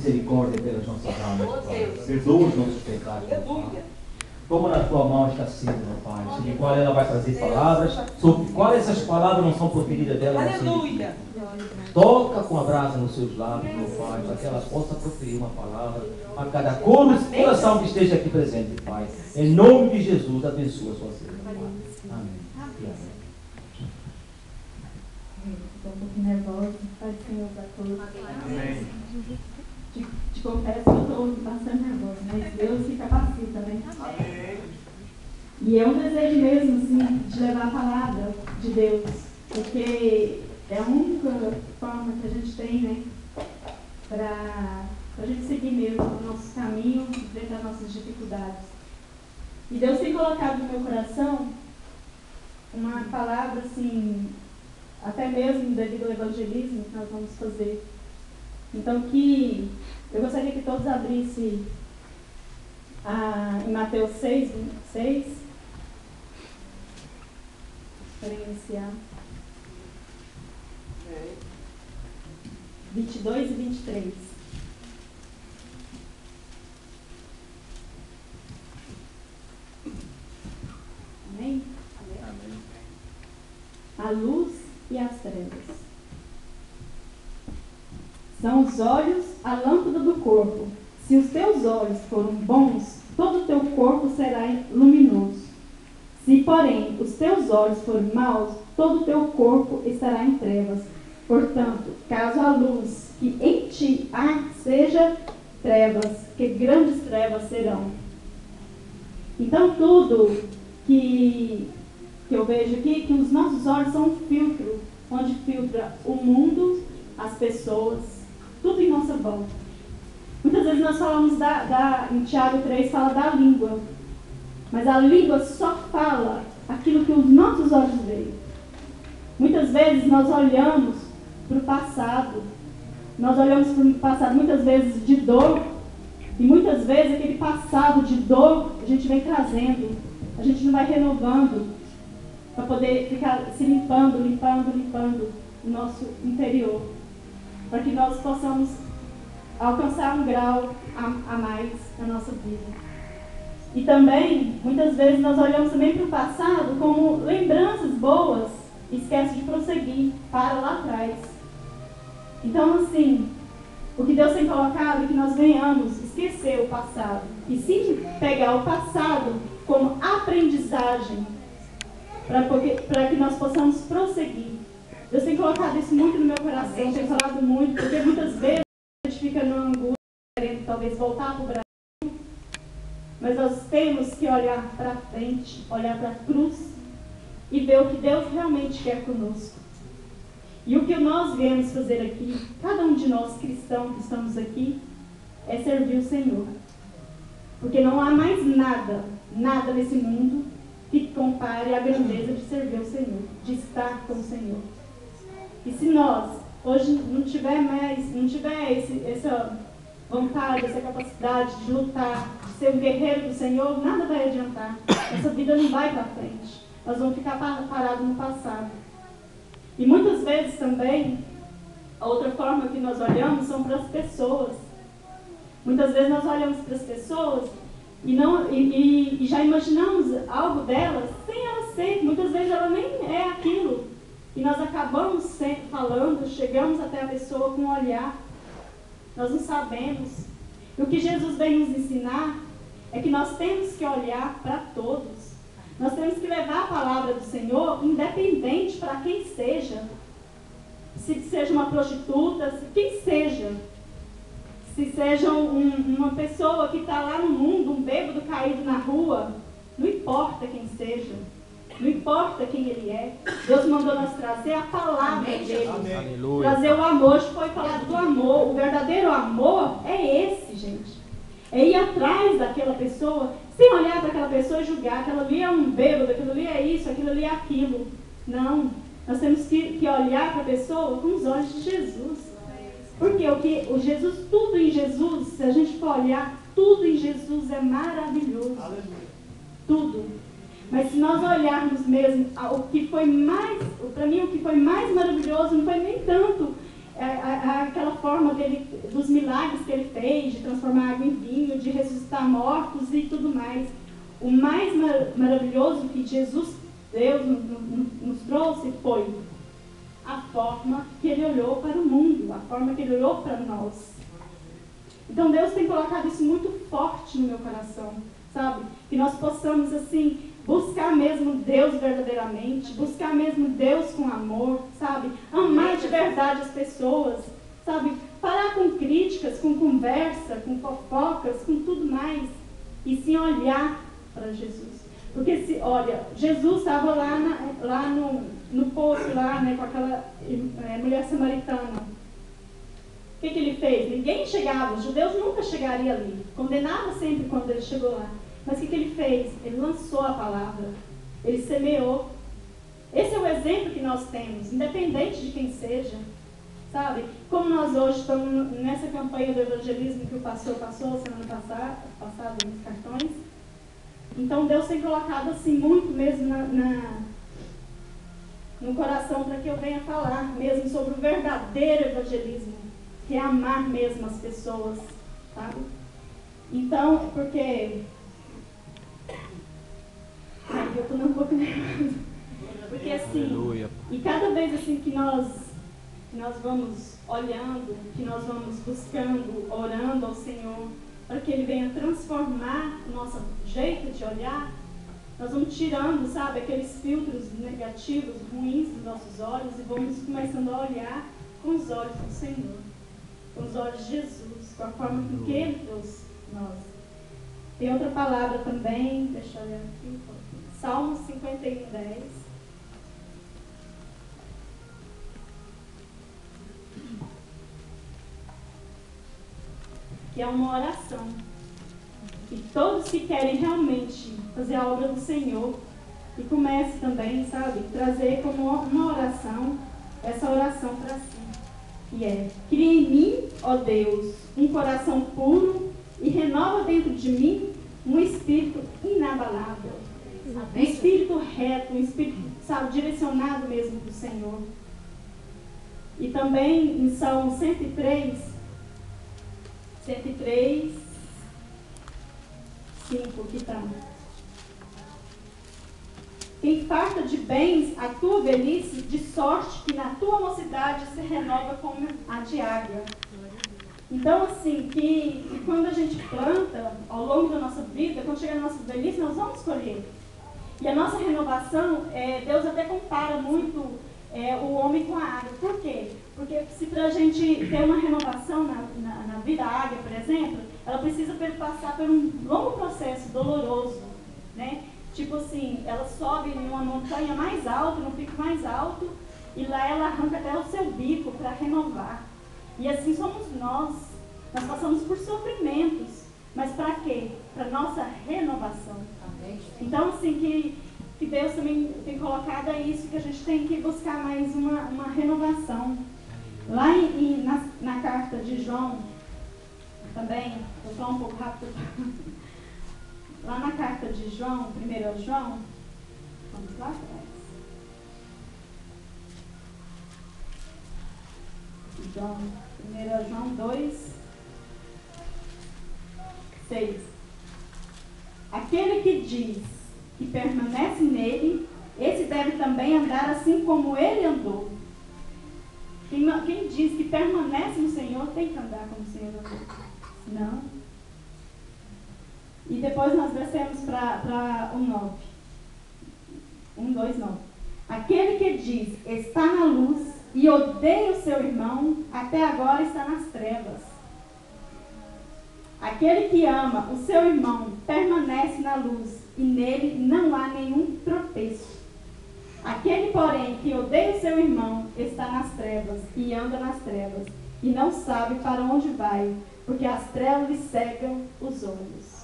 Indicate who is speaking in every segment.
Speaker 1: misericórdia pelas nossas almas, Pai. Perdoa os nossos pecados, Pai. Toma na tua mão esta cena, meu Pai, sobre qual ela vai trazer palavras, sobre qual essas palavras não são proferidas dela. Aleluia! Toca com a brasa nos seus lábios, meu Pai, para que ela possa proferir uma palavra a cada coração que esteja aqui presente, Pai. Em nome de Jesus, abençoa a sua cena, Pai. Amém.
Speaker 2: Estou um pouquinho nervosa, Pai Senhor para todos.
Speaker 1: Amém.
Speaker 2: Te confesso que eu estou bastante nervosa, mas Deus se capacita, né?
Speaker 1: Amém.
Speaker 2: E é um desejo mesmo, assim, de levar a palavra de Deus, porque é a única forma que a gente tem, né, para a gente seguir mesmo o nosso caminho, enfrentar nossas dificuldades. E Deus tem colocado no meu coração uma palavra, assim, até mesmo devido ao evangelismo que nós vamos fazer. Então, que eu gostaria que todos abrissem em Mateus 6, para iniciar. 22 e 23. Amém?
Speaker 1: Amém.
Speaker 2: A luz e as trevas. São os olhos a lâmpada do corpo. Se os teus olhos foram bons, todo o teu corpo será luminoso. Se, porém, os teus olhos forem maus, todo o teu corpo estará em trevas. Portanto, caso a luz que em ti há seja trevas, que grandes trevas serão. Então, tudo que eu vejo aqui, que os nossos olhos são um filtro, onde filtra o mundo, as pessoas, tudo em nossa volta. Muitas vezes nós falamos em Tiago 3, fala da língua. Mas a língua só fala aquilo que os nossos olhos veem. Muitas vezes nós olhamos para o passado. Nós olhamos para o passado muitas vezes de dor. E muitas vezes aquele passado de dor a gente vem trazendo. A gente não vai renovando para poder ficar se limpando o nosso interior. Para que nós possamos alcançar um grau a mais na nossa vida. E também, muitas vezes, nós olhamos também para o passado como lembranças boas e esquece de prosseguir, para lá atrás. Então, assim, o que Deus tem colocado é que nós venhamos esquecer o passado e sim pegar o passado como aprendizagem para que nós possamos prosseguir. Deus tem colocado isso muito no meu coração, tem falado muito, porque muitas vezes a gente fica numa angústia, querendo talvez voltar para o Brasil. Mas nós temos que olhar para frente, olhar para a cruz e ver o que Deus realmente quer conosco. E o que nós viemos fazer aqui, cada um de nós cristãos que estamos aqui, é servir o Senhor. Porque não há mais nada nesse mundo que compare a grandeza de servir o Senhor, de estar com o Senhor. E se nós hoje não tiver essa vontade, essa capacidade de lutar, de ser um guerreiro do Senhor, nada vai adiantar. Essa vida não vai para frente. Nós vamos ficar parados no passado. E muitas vezes também, a outra forma que nós olhamos são para as pessoas. Muitas vezes nós olhamos para as pessoas e já imaginamos algo delas sem ela ser. Muitas vezes ela nem é aquilo. E nós acabamos falando, chegamos até a pessoa com um olhar. Nós não sabemos. E o que Jesus vem nos ensinar é que nós temos que olhar para todos. Nós temos que levar a palavra do Senhor independente para quem seja. Se seja uma prostituta, quem seja. Se seja uma pessoa que está lá no mundo, um bêbado caído na rua, não importa quem seja. Não importa quem ele é. Deus mandou nós trazer a palavra dele. Amém. Trazer o amor. Hoje foi falado do amor. O verdadeiro amor é esse, gente. É ir atrás daquela pessoa, sem olhar para aquela pessoa e julgar. Aquilo ali é um bêbado, aquilo ali é isso, aquilo ali é aquilo. Não. Nós temos que olhar para a pessoa com os olhos de Jesus. Porque o Jesus, tudo em Jesus, se a gente for olhar, tudo em Jesus é maravilhoso. Tudo. Mas se nós olharmos mesmo o que foi mais, para mim o que foi mais maravilhoso não foi nem tanto aquela forma dos milagres que ele fez, de transformar água em vinho, de ressuscitar mortos e tudo mais. O mais maravilhoso que Jesus, Deus, nos trouxe foi a forma que ele olhou para o mundo, a forma que ele olhou para nós. Então Deus tem colocado isso muito forte no meu coração, sabe? Que nós possamos, assim, buscar mesmo Deus verdadeiramente, buscar mesmo Deus com amor, sabe? Amar de verdade as pessoas, sabe? Parar com críticas, com conversa, com fofocas, com tudo mais, e sim olhar para Jesus. Porque, olha, Jesus estava lá no poço, lá, né, com aquela mulher samaritana. O que ele fez? Ninguém chegava, os judeus nunca chegariam ali. Condenava sempre quando ele chegou lá. Mas o que ele fez? Ele lançou a palavra. Ele semeou. Esse é o exemplo que nós temos, independente de quem seja. Sabe? Como nós hoje estamos nessa campanha do evangelismo que o pastor passou semana passada nos cartões. Então Deus tem colocado assim muito mesmo no coração para que eu venha falar mesmo sobre o verdadeiro evangelismo, que é amar mesmo as pessoas, sabe? Então, porque eu estou um pouco nervosa. Porque assim, aleluia. E cada vez assim que nós vamos olhando, que nós vamos buscando, orando ao Senhor, para que Ele venha transformar o nosso jeito de olhar, nós vamos tirando, sabe, aqueles filtros negativos, ruins dos nossos olhos e vamos começando a olhar com os olhos do Senhor, com os olhos de Jesus, com a forma com que Ele trouxe nós. Tem outra palavra também, deixa eu olhar aqui, Salmo 51, 10. Que é uma oração. E todos que querem realmente fazer a obra do Senhor, e comece também, sabe, trazer como uma oração, essa oração para si. E cria em mim, ó Deus, um coração puro e renova dentro de mim um espírito inabalável. Um espírito reto, um espírito, sabe, direcionado mesmo do Senhor. E também em Salmo 103, 5, que está. Quem farta de bens a tua velhice, de sorte que na tua mocidade se renova como a de águia. Então, assim, que quando a gente planta, ao longo da nossa vida, quando chegar na nossa velhice, nós vamos colher. E a nossa renovação, Deus até compara muito o homem com a água. Por quê? Porque se para a gente ter uma renovação na vida, a águia, por exemplo, ela precisa passar por um longo processo doloroso, né? Tipo assim, ela sobe em uma montanha mais alta, num pico mais alto, e lá ela arranca até o seu bico para renovar. E assim somos nós. Nós passamos por sofrimentos, mas para quê? Para nossa renovação. Então, assim, que Deus também tem colocado isso, que a gente tem que buscar mais uma renovação. Lá na carta de João, também, vou falar um pouco rápido. Lá na carta de João, 1 João, vamos lá atrás. João, 1 João 2, 6. Aquele que diz que permanece nele, esse deve também andar assim como ele andou. Quem diz que permanece no Senhor tem que andar como o Senhor andou. Não. E depois nós descemos para o 9. 2, 9. Aquele que diz está na luz e odeia o seu irmão, até agora está nas trevas. Aquele que ama o seu irmão permanece na luz e nele não há nenhum tropeço. Aquele, porém, que odeia o seu irmão está nas trevas e anda nas trevas e não sabe para onde vai, porque as trevas lhe cegam os olhos.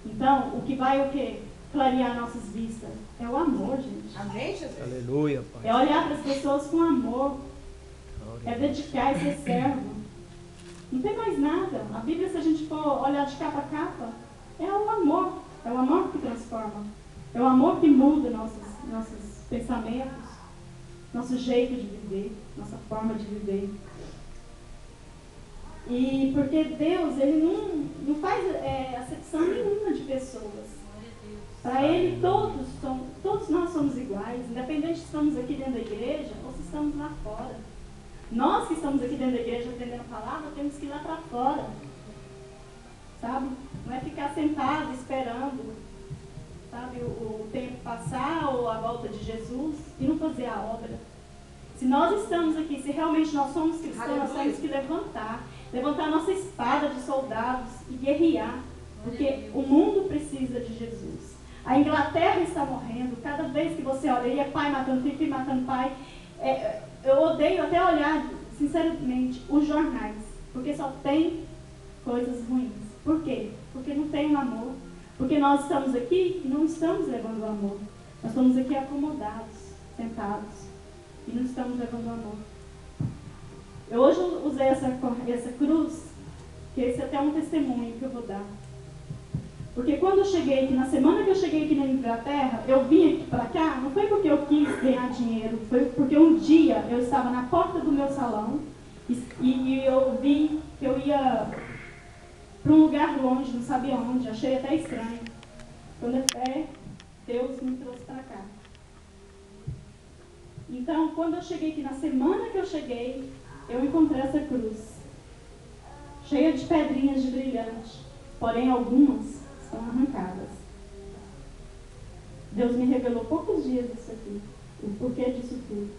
Speaker 2: Então, o que vai clarear nossas vistas é o amor, gente.
Speaker 3: Amém, Jesus?
Speaker 1: Aleluia, Pai.
Speaker 2: É olhar para as pessoas com amor. É dedicar e ser servo. Não tem mais nada. A Bíblia, se a gente for olhar de capa a capa, é o amor. É o amor que transforma. É o amor que muda nossos pensamentos. nosso jeito de viver, nossa forma de viver. E porque Deus, Ele não faz acepção nenhuma de pessoas. Para Ele, todos nós somos iguais, independente se estamos aqui dentro da igreja ou se estamos lá fora. Nós que estamos aqui dentro da igreja aprendendo a palavra, temos que ir lá para fora. Sabe? Não é ficar sentado esperando, sabe, o tempo passar ou a volta de Jesus e não fazer a obra. Se nós estamos aqui, se realmente nós somos cristãos, nós temos que levantar a nossa espada de soldados e guerrear, porque o mundo precisa de Jesus. A Inglaterra está morrendo, cada vez que você olha, e é pai matando filho, filho matando pai. Eu odeio até olhar, sinceramente, os jornais, porque só tem coisas ruins. Por quê? Porque não tem o amor. Porque nós estamos aqui e não estamos levando o amor. Nós estamos aqui acomodados, sentados, e não estamos levando o amor. Eu hoje usei essa cruz, que esse é até um testemunho que eu vou dar. Porque quando eu cheguei aqui, na semana que eu cheguei aqui na Inglaterra, eu vim aqui para cá, não foi porque eu quis ganhar dinheiro, foi porque um dia eu estava na porta do meu salão e eu vi que eu ia para um lugar longe, não sabia onde, achei até estranho. Quando até Deus me trouxe para cá. Então, quando eu cheguei aqui, na semana que eu cheguei, eu encontrei essa cruz, cheia de pedrinhas de brilhante, porém algumas estão arrancadas. Deus me revelou poucos dias isso aqui, o porquê disso tudo.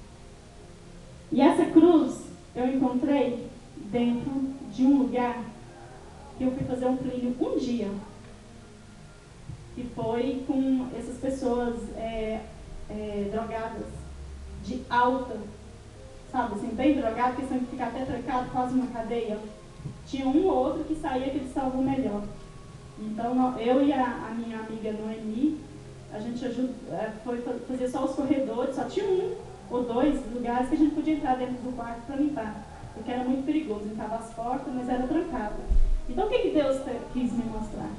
Speaker 2: E essa cruz eu encontrei dentro de um lugar que eu fui fazer um plínio um dia, que foi com essas pessoas drogadas, de alta, sabe, assim, bem drogado, que tinham que ficar até trancado, quase uma cadeia. Tinha um ou outro que saía que eles estavam melhor. Então, eu e a minha amiga Noemi, a gente foi fazer só os corredores, só tinha um ou dois lugares que a gente podia entrar dentro do quarto para limpar, porque era muito perigoso, limpava as portas, mas era trancado. Então, o que Deus quis me mostrar?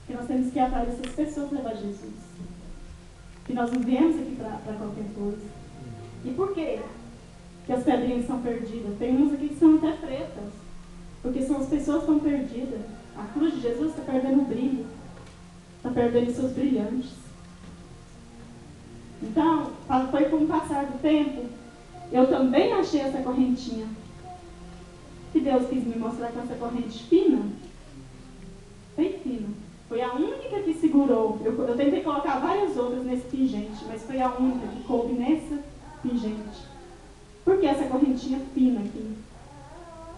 Speaker 2: Que nós temos que ir atrás dessas pessoas levar Jesus. Que nós não viemos aqui para qualquer coisa. E por quê que as pedrinhas estão perdidas? Tem uns aqui que são até pretas, porque são as pessoas que estão perdidas. A cruz de Jesus está perdendo o brilho, está perdendo os seus brilhantes. Então, foi com o passar do tempo, eu também achei essa correntinha. Que Deus quis me mostrar com essa corrente fina, bem fina. Foi a única que segurou. Eu tentei colocar várias outras nesse pingente, mas foi a única que coube nessa pingente. Por que essa correntinha fina aqui?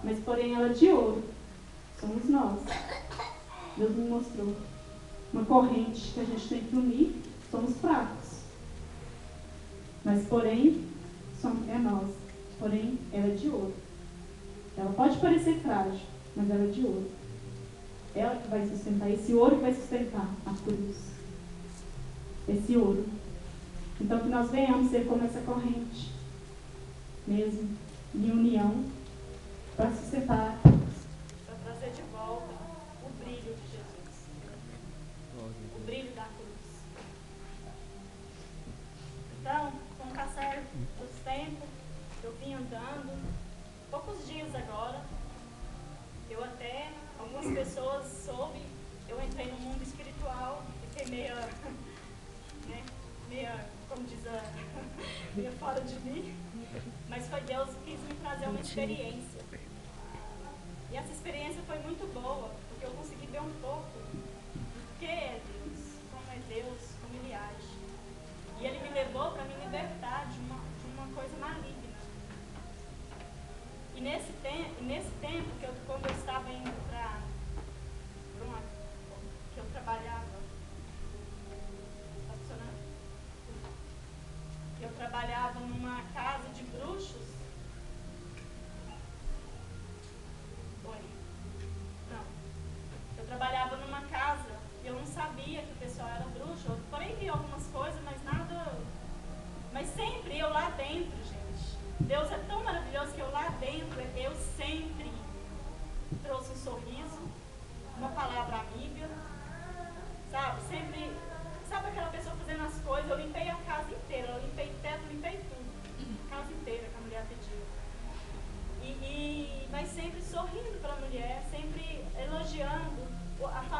Speaker 2: Mas porém ela é de ouro. Somos nós. Deus me mostrou uma corrente que a gente tem que unir. Somos fracos. Mas porém, é nós. Porém, ela é de ouro. Ela pode parecer frágil, mas ela é de ouro. Ela que vai sustentar, esse ouro que vai sustentar a cruz. Esse ouro. Então que nós venhamos ser como essa corrente, mesmo, em união, para sustentar, para trazer de volta o brilho de Jesus. O brilho da cruz. Então, com o passar dos tempos, eu vim andando, poucos dias agora, algumas pessoas soube, eu entrei no mundo espiritual, fiquei meia, como diz meia fora de mim, mas foi Deus que quis me trazer uma experiência. E essa experiência foi muito boa, porque eu consegui ver um pouco do que é Deus, como é Deus, como Ele age. E Ele me levou para me libertar de uma coisa maligna. E nesse tempo, quando eu estava indo para uma que eu trabalhava, está funcionando? Eu trabalhava numa casa de bruxos. Oi? Não. Eu trabalhava numa casa e eu não sabia que o pessoal era bruxo. Porém, vi algumas coisas, mas nada. Mas sempre eu lá dentro, gente. Deus é tão maravilhoso que eu lá dentro, eu sempre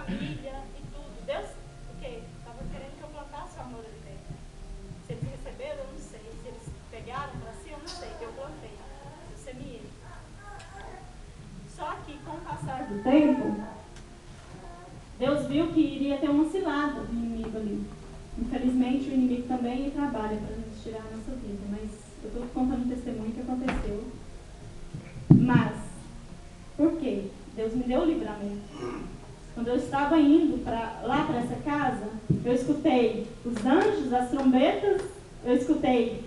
Speaker 3: família e tudo. Deus, o quê? Estava querendo que eu plantasse o amor ali dentro. Se eles receberam, eu não sei. Se eles pegaram para si, eu não sei. Eu plantei. Eu semeei. Só que com o passar do tempo, Deus viu que iria ter uma cilada do inimigo ali. Infelizmente, o inimigo também trabalha para nos tirar a nossa vida, mas eu estou contando um testemunho que aconteceu. Mas, por quê? Deus me deu o livramento. Quando eu estava indo lá para essa casa, eu escutei os anjos, as trombetas, eu escutei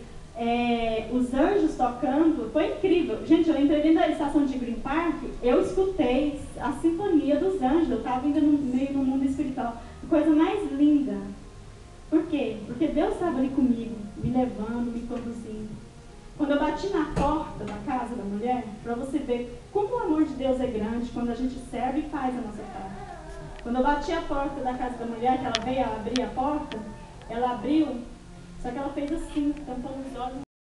Speaker 3: os anjos tocando, foi incrível. Gente, eu entrei dentro da estação de Green Park, eu escutei a sinfonia dos anjos, eu estava ainda no meio do mundo espiritual. Coisa mais linda. Por quê? Porque Deus estava ali comigo, me levando, me conduzindo. Quando eu bati na porta da casa da mulher, para você ver como o amor de Deus é grande quando a gente serve e faz a nossa parte. Quando eu bati a porta da casa da mulher, que ela veio abrir a porta, ela abriu, só que ela fez assim, tampando os olhos.